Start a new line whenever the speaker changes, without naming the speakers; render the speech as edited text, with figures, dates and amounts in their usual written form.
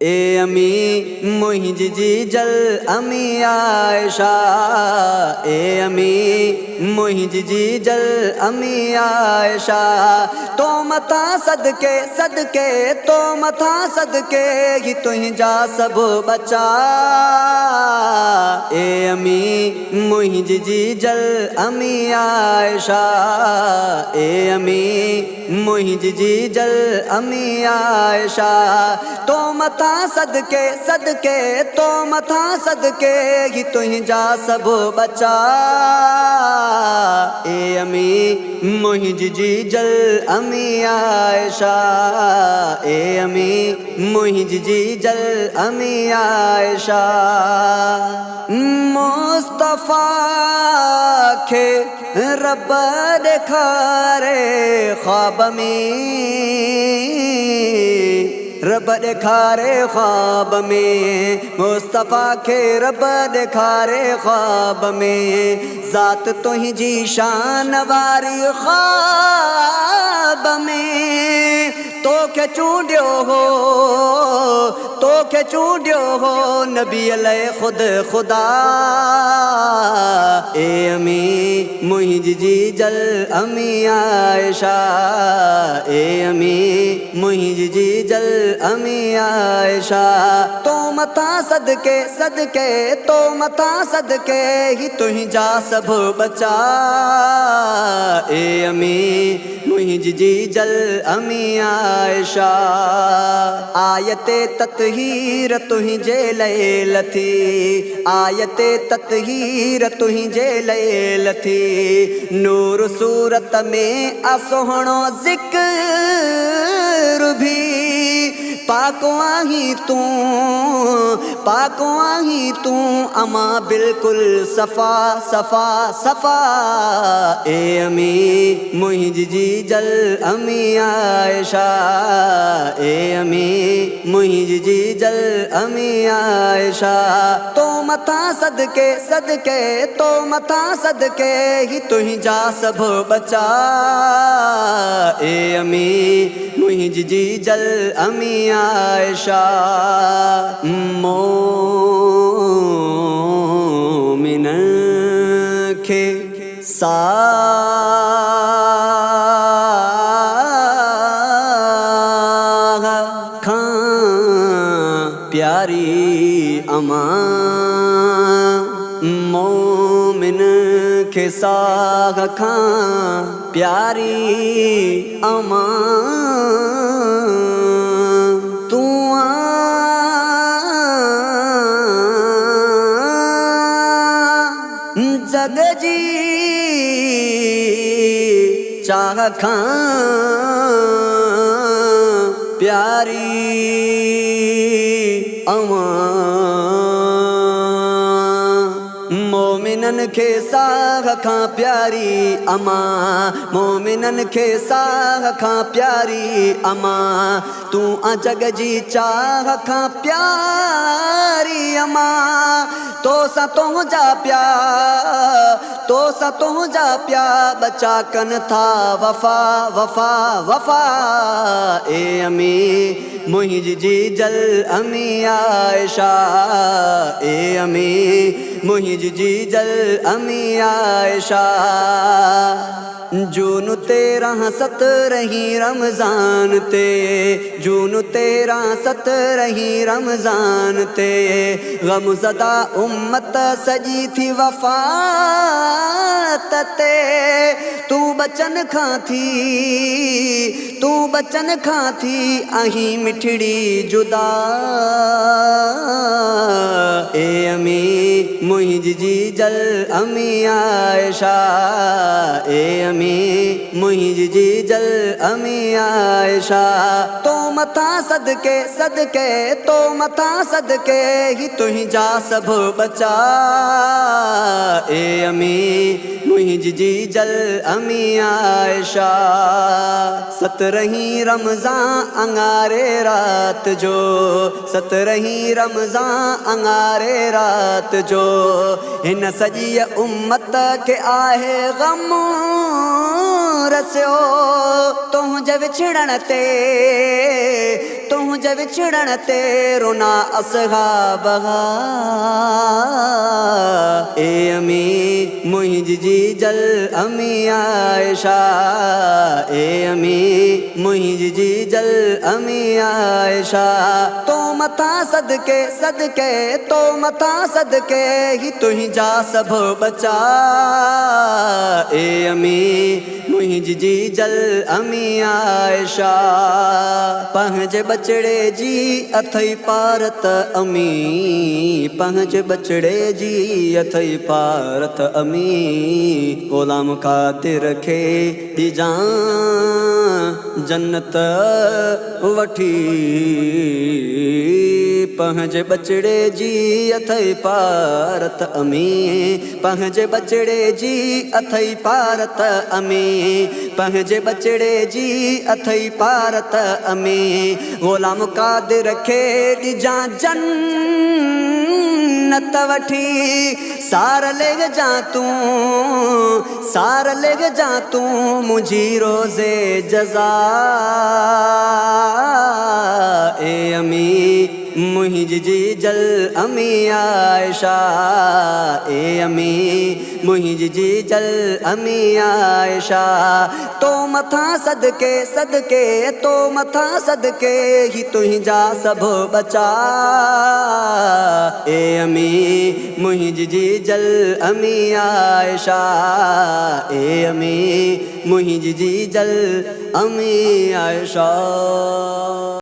ए अमी मुहिंजी जी जल अमी आयशा, ए अमी मुहिंजी जी जल अमी आयशा। तो मथा सदके सदके तो मथा सदके ही तुझा सब बचा। ए अमी मुहिंजी जी जल अमी आयशा, ए अमी मुहिंजी जी जल अमी आयशा। तो मथा सदके सदके तो मथा सदके ही तुझा सब बचा। ए अमी मुहिंजी जी जल अमी आयशा, ए अमी मुहिंजी जी जल अमी आयशा। मुस्तफा खे रब ॾेखारे ख्वाब में, रब ॾेखारे ख्वाब में। मुस्तफा खे रब ॾेखारे ख्वाब में। ज़ात तुंहिंजी शान वारी ख्वाब में। तोखे चूंडियो हो, तोखे चूंडियो हो नबी अलै खुद खुदा। ए अमी मुहिंजी जी जल अमी आयशा, ए अमी मुहिंजी जी जल अमी आयशा। तो मथा सदके सदके तो मथा सदके ही तुझा सब बचा। ए अमी मुहिंजी जी जल अमी आयशा। आयते ततहीर तुझे लैल थी, आयते ततहीर तुझे लैल थी। नूर सूरत में असोहणो ज़िक्र भी। पाको आही तू, पाको आही तू अमा बिल्कुल सफ़ा सफ़ा सफ़ा। ए अमी मुहिंजी जी जल अमी आयशा, ए अमी मुहिंजी जी जल अमी आयशा। तो मथा सदके सदके तो मथा सदके ही तुझा सब बचा। ए अमी मुहिंजी जी जल अमी आयशा। मोमिन खे साह खां प्यारी अमा। मोमिन खे साह खां प्यारी अमा। जग जी चाह खां प्यारी अमा। मोमिनन खे साह खां प्यारी अमा, मोमिनन खे साह खां प्यारी अमा। तू जग जी चाह खां प्यारी अमा। तो सा तुझा प्या, तो सा तुझा प्या बचा कन था वफा वफा वफा। ए अमी मुहिंजी जी जल अमी आयशा, ए अमी मुहिंजी जी जल अमी आयशा। जून 13 17 रमज़ान ते, जून 13 17 रमज़ान ते। गमज़दा उम्मत सजी थी वफ़ात ते। तू बचन खां थी, तू बचन खां थी आही मिठड़ी जुदा। ए अमी मुहिंजी जी जल अमी आयशा, ए अमी मुहिंजी जी जल अमी आयशा। तो मथा सदके सदके तो मथा सदके ही तुझा सब बचा। ए अमी मुहिंजी जी जल अमी आयशा। 17 रमज़ान अंगारे रात जो, 17 रमज़ान अंगारे रात जो। हिन सॼी उम्मत खे आहे ग़म रसियो। तुंहिंजे विछड़ण ते तुंहिंजे विछड़ण ते रोना असहाब ए अमी मुंहिंजी जीजल अमी आयशा ए अमी मुंहिंजी जीजल अमी आयशा तो मथा सदके सदके तो मथा सदके ही तुंहिंजा सभ बचा ए अमी मुंहिंजी जीजल अमी आयशा पंहिंजे बचड़े जी अथई पारत अमी पंहिंजे बचड़े जी अथई पारत अमी ग़ुलाम क़ादिर खे ॾिजां जन्नत वठी पंहिंजे बचड़े जी अथई पारत अमी पंहिंजे बचड़े जी अथई पारत अमी पंहिंजे बचड़े जी अथई पारत अमी ग़ुलाम क़ादिर खे ॾिजां जन्नत वठी सार ले जा तूं मुझी रोज़े जज़ा ए अमी मुंहिंजी जीजल अमी आयशा ए अमी मुंहिंजी जीजल अमी आयशा तो मथा सदके सदके तो मथा सदके ही तुंहिंजा सभ बचा ए अमी मुंहिंजी जीजल अमी आयशा ए अमी मुंहिंजी जीजल अमी आयशा।